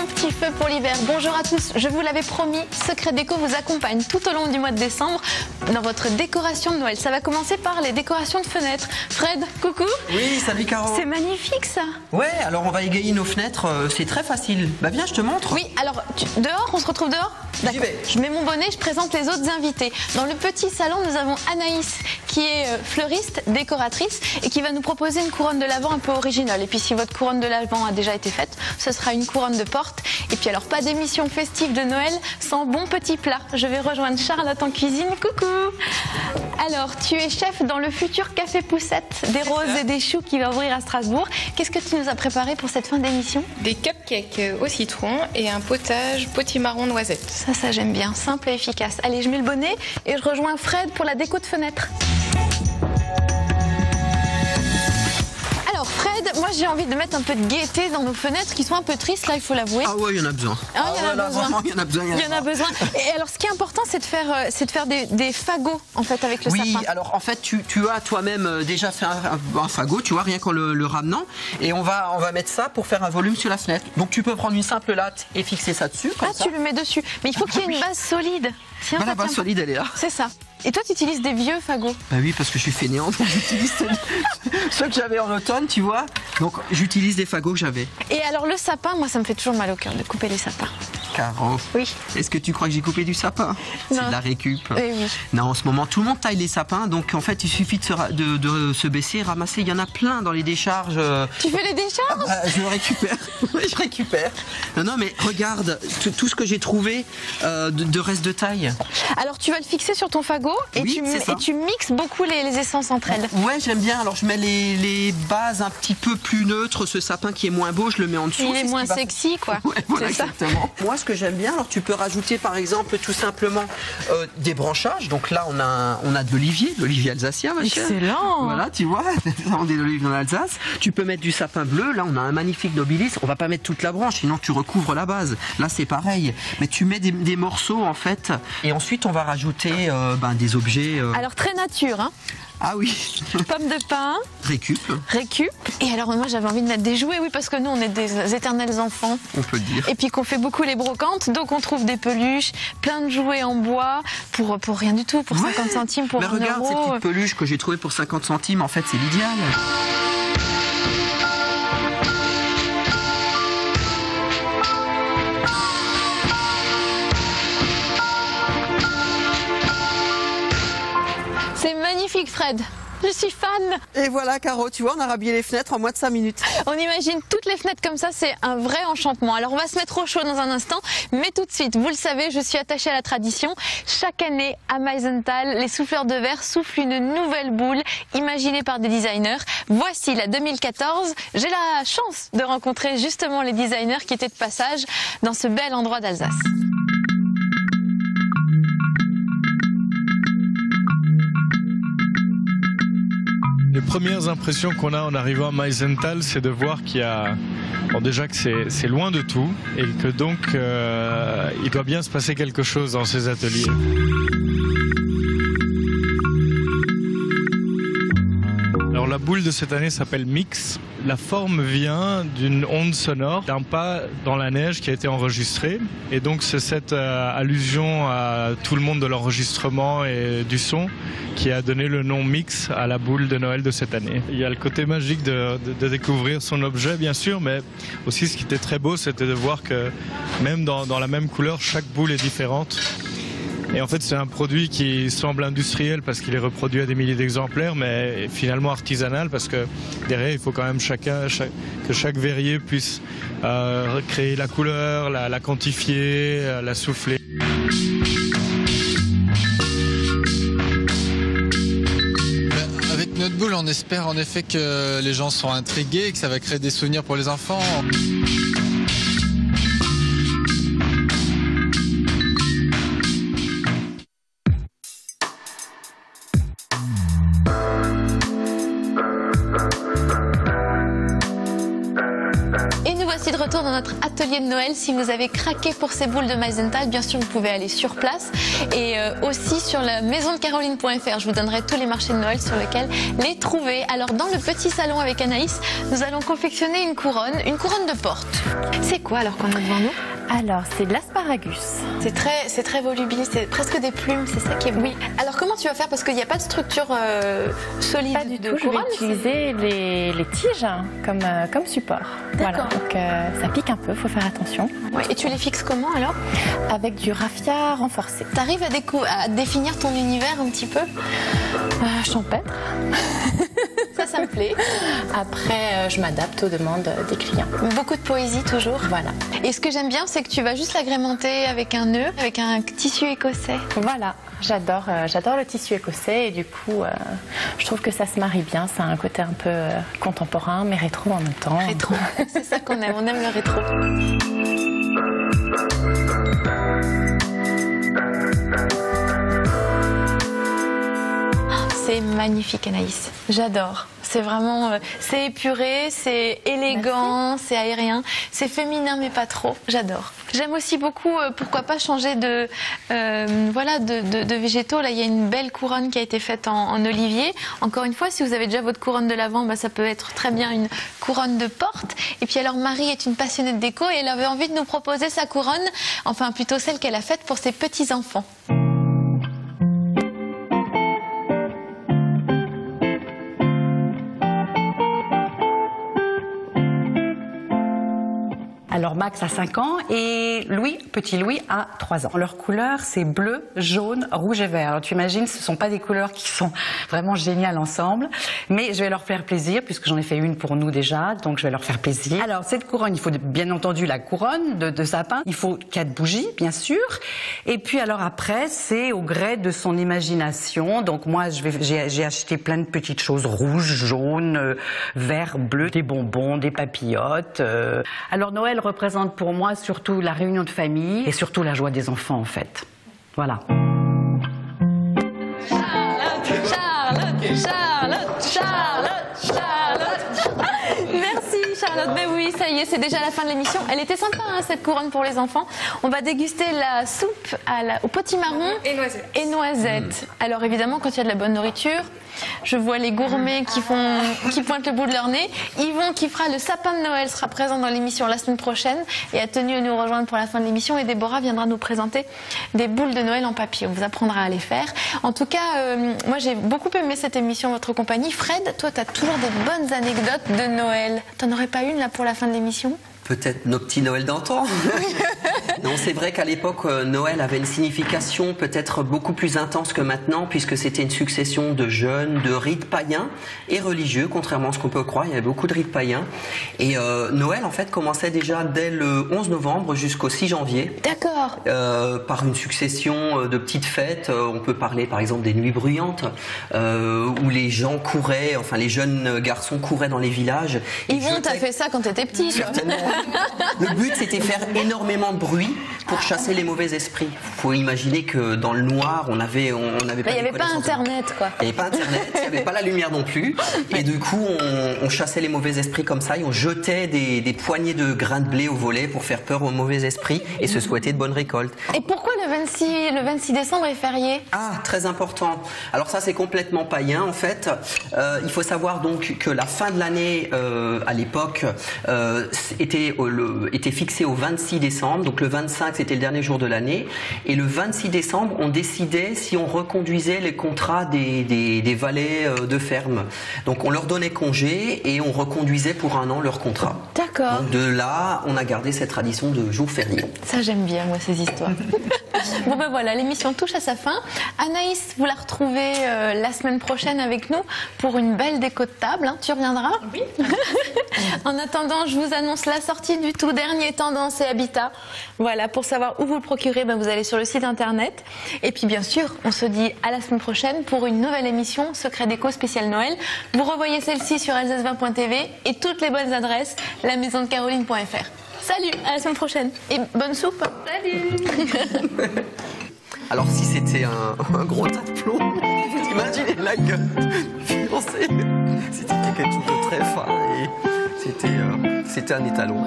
bon petit feu pour l'hiver. Bonjour à tous, je vous l'avais promis, Secret Déco vous accompagne tout au long du mois de décembre dans votre décoration de Noël. Ça va commencer par les décorations de fenêtres. Fred, coucou. Oui, salut Caro. C'est magnifique ça. Ouais, alors on va égayer nos fenêtres, c'est très facile. Bah viens, je te montre. Oui, alors dehors, on se retrouve dehors? D'accord. Je mets mon bonnet, je présente les autres invités. Dans le petit salon, nous avons Anaïs qui est fleuriste, décoratrice et qui va nous proposer une couronne de l'Avent un peu originale. Et puis si votre couronne de l'Avent a déjà été faite, ce sera une couronne de porte. Et puis alors pas d'émission festive de Noël sans bon petit plat. Je vais rejoindre Charlotte en cuisine. Coucou. Alors tu es chef dans le futur Café Poussette des Roses et des Choux qui va ouvrir à Strasbourg. Qu'est-ce que tu nous as préparé pour cette fin d'émission? Des cupcakes au citron et un potage potimarron noisette. Ça j'aime bien, simple et efficace. Allez, je mets le bonnet et je rejoins Fred pour la déco de fenêtre. Alors Fred, moi j'ai envie de mettre un peu de gaieté dans nos fenêtres qui sont un peu tristes, là il faut l'avouer. Ah ouais, il y en a besoin. Il y en a besoin. Il y en a besoin. Et alors ce qui est important, c'est de faire des fagots en fait avec le sapin. Oui, alors en fait tu as toi-même déjà fait un fagot, tu vois, rien qu'en le ramenant. Et on va mettre ça pour faire un volume sur la fenêtre. Donc tu peux prendre une simple latte et fixer ça dessus. Comme ça. Tu le mets dessus. Mais il faut qu'il y ait une base solide. Sinon, la base solide, elle est là. C'est ça. Et toi, tu utilises des vieux fagots? Bah oui, parce que je suis fainéant, donc j'utilise ceux que j'avais en automne, tu vois. Donc j'utilise des fagots que j'avais. Et alors le sapin, moi ça me fait toujours mal au cœur de couper les sapins. Caro, oui. Est-ce que tu crois que j'ai coupé du sapin? C'est de la récup. Oui. Non, en ce moment, tout le monde taille les sapins, donc en fait, il suffit de se baisser et ramasser. Il y en a plein dans les décharges. Tu fais les décharges? Je récupère. Je récupère. Non, mais regarde tout ce que j'ai trouvé de reste de taille. Alors, tu vas le fixer sur ton fagot et, tu mixes beaucoup les essences entre elles. Ouais, j'aime bien. Alors, je mets les bases un petit peu plus neutres. Ce sapin qui est moins beau, je le mets en dessous. Il est moins sexy, quoi. Ouais, voilà, exactement. Moi, ce que j'aime bien, alors tu peux rajouter par exemple tout simplement des branchages. Donc là, on a de l'olivier alsacien. Excellent. Voilà, tu vois, des oliviers en Alsace. Tu peux mettre du sapin bleu. Là, on a un magnifique nobilis. On va pas mettre toute la branche, sinon tu recouvres la base. Là, c'est pareil. Mais tu mets des morceaux en fait. Et ensuite, on va rajouter des objets. Alors très nature, hein. Ah oui. Pomme de pin. Récup. Et alors moi j'avais envie de mettre des jouets, oui, parce que nous on est des éternels enfants. On peut le dire. Et puis qu'on fait beaucoup les brocantes, donc on trouve des peluches, plein de jouets en bois, pour rien du tout, pour 50 centimes, pour 1 euro. Regarde ces petites peluches que j'ai trouvées pour 50 centimes, en fait c'est l'idéal. C'est magnifique Fred, je suis fan. Et voilà Caro, tu vois, on a rhabillé les fenêtres en moins de 5 minutes. On imagine toutes les fenêtres comme ça, c'est un vrai enchantement. Alors on va se mettre au chaud dans un instant, mais tout de suite, vous le savez, je suis attachée à la tradition. Chaque année, à Meisenthal, les souffleurs de verre soufflent une nouvelle boule imaginée par des designers. Voici la 2014. J'ai la chance de rencontrer justement les designers qui étaient de passage dans ce bel endroit d'Alsace. Les premières impressions qu'on a en arrivant à Meisenthal, c'est de voir qu'il y a... Bon, déjà que c'est loin de tout et que donc il doit bien se passer quelque chose dans ces ateliers. Alors la boule de cette année s'appelle Mix. La forme vient d'une onde sonore, d'un pas dans la neige qui a été enregistré. Et donc c'est cette allusion à tout le monde de l'enregistrement et du son qui a donné le nom Mix à la boule de Noël de cette année. Il y a le côté magique de découvrir son objet bien sûr, mais aussi ce qui était très beau, c'était de voir que même dans la même couleur, chaque boule est différente. Et en fait, c'est un produit qui semble industriel parce qu'il est reproduit à des milliers d'exemplaires, mais finalement artisanal parce que derrière, il faut quand même que chaque verrier puisse créer la couleur, la quantifier, la souffler. Avec notre boule, on espère en effet que les gens sont intrigués, que ça va créer des souvenirs pour les enfants. Et nous voici de retour dans notre atelier atelier de Noël. Si vous avez craqué pour ces boules de Meisenthal, bien sûr, vous pouvez aller sur place et aussi sur la maisondecaroline.fr. Je vous donnerai tous les marchés de Noël sur lesquels les trouver. Alors, dans le petit salon avec Anaïs, nous allons confectionner une couronne de porte. C'est quoi alors qu'on a devant nous? Alors, c'est de l'asparagus. C'est très volubile, c'est presque des plumes, c'est ça qui est beau. Oui. Alors, comment tu vas faire? Parce qu'il n'y a pas de structure solide. Pas du tout, je vais utiliser les tiges comme support. Voilà, donc ça pique un peu, il faut faire attention. Ouais. Et tu les fixes comment alors? Avec du raffia renforcé. Tu arrives à définir ton univers un petit peu? Champêtre. Ça me plaît. Après, je m'adapte aux demandes des clients. Beaucoup de poésie toujours. Voilà. Et ce que j'aime bien, c'est que tu vas juste l'agrémenter avec un nœud, avec un tissu écossais. Voilà, j'adore le tissu écossais et du coup, je trouve que ça se marie bien. Ça a un côté un peu contemporain, mais rétro en même temps. Rétro, c'est ça qu'on aime, on aime le rétro. C'est magnifique Anaïs, j'adore. C'est vraiment, c'est épuré, c'est élégant, c'est aérien, c'est féminin mais pas trop, j'adore. J'aime aussi beaucoup, pourquoi pas changer de végétaux. Là, il y a une belle couronne qui a été faite en olivier. Encore une fois, si vous avez déjà votre couronne de l'Avent, ça peut être très bien une couronne de porte. Et puis alors, Marie est une passionnée de déco et elle avait envie de nous proposer sa couronne, enfin plutôt celle qu'elle a faite pour ses petits-enfants. Alors Max a 5 ans et petit Louis a 3 ans. Leur couleur, c'est bleu, jaune, rouge et vert. Alors tu imagines, ce ne sont pas des couleurs qui sont vraiment géniales ensemble, mais je vais leur faire plaisir puisque j'en ai fait une pour nous déjà, donc je vais leur faire plaisir. Alors cette couronne, il faut bien entendu la couronne de sapin, il faut 4 bougies bien sûr, et puis alors après c'est au gré de son imagination. Donc moi j'ai acheté plein de petites choses rouges, jaunes, vert, bleu, des bonbons, des papillotes. Alors Noël représente pour moi surtout la réunion de famille et surtout la joie des enfants en fait. Voilà. Merci Charlotte, ben oui, ça y est, c'est déjà la fin de l'émission. Elle était sympa cette couronne pour les enfants. On va déguster la soupe au potimarron et noisettes. Alors évidemment, quand il y a de la bonne nourriture, je vois les gourmets qui pointent le bout de leur nez. Yvon qui fera le sapin de Noël sera présent dans l'émission la semaine prochaine et a tenu à nous rejoindre pour la fin de l'émission. Et Déborah viendra nous présenter des boules de Noël en papier. On vous apprendra à les faire. En tout cas, moi j'ai beaucoup aimé cette émission, votre compagnie. Fred, toi tu as toujours des bonnes anecdotes de Noël. T'en aurais pas une là pour la fin de l'émission ? Peut-être nos petits Noël d'antan. Non, c'est vrai qu'à l'époque, Noël avait une signification peut-être beaucoup plus intense que maintenant, puisque c'était une succession de jeûnes, de rites païens et religieux, contrairement à ce qu'on peut croire. Il y avait beaucoup de rites païens. Et Noël, en fait, commençait déjà dès le 11 novembre jusqu'au 6 janvier. D'accord. Par une succession de petites fêtes. On peut parler, par exemple, des nuits bruyantes, où les gens couraient, enfin, les jeunes garçons couraient dans les villages. Yvon, t'as fait ça quand t'étais petit. Certainement. Le but, c'était faire énormément de bruit pour chasser les mauvais esprits. Il faut imaginer que dans le noir, on avait pas. Il n'y avait pas Internet, quoi. Il n'y avait pas Internet, il n'y avait pas la lumière non plus. Et du coup, on chassait les mauvais esprits comme ça et on jetait des poignées de grains de blé au volet pour faire peur aux mauvais esprits et se souhaiter de bonnes récoltes. Et pourquoi le 26 décembre est férié ? Ah, très important. Alors ça, c'est complètement païen, en fait. Il faut savoir donc que la fin de l'année, à l'époque, était fixée au 26 décembre. Donc le 25, c'était le dernier jour de l'année. Et le 26 décembre, on décidait si on reconduisait les contrats des valets de ferme. Donc on leur donnait congé et on reconduisait pour un an leur contrat. D'accord. Donc de là, on a gardé cette tradition de jour férié. Ça, j'aime bien, moi, ces histoires. Bon ben voilà, l'émission touche à sa fin. Anaïs, vous la retrouvez la semaine prochaine avec nous pour une belle déco de table. Hein. Tu reviendras ? Oui. En attendant, je vous annonce la sortie du tout dernier Tendance et Habitat. Voilà, pour savoir où vous le procurez, vous allez sur le site internet. Et puis bien sûr, on se dit à la semaine prochaine pour une nouvelle émission Secret Déco spécial Noël. Vous revoyez celle-ci sur alsace20.tv et toutes les bonnes adresses, lamaisondecaroline.fr. Salut, à la semaine prochaine. Et bonne soupe. Salut. Alors si c'était un gros tas de plomb, vous imaginez la gueule du fiancé. C'était quelque chose de très fin et c'était un étalon.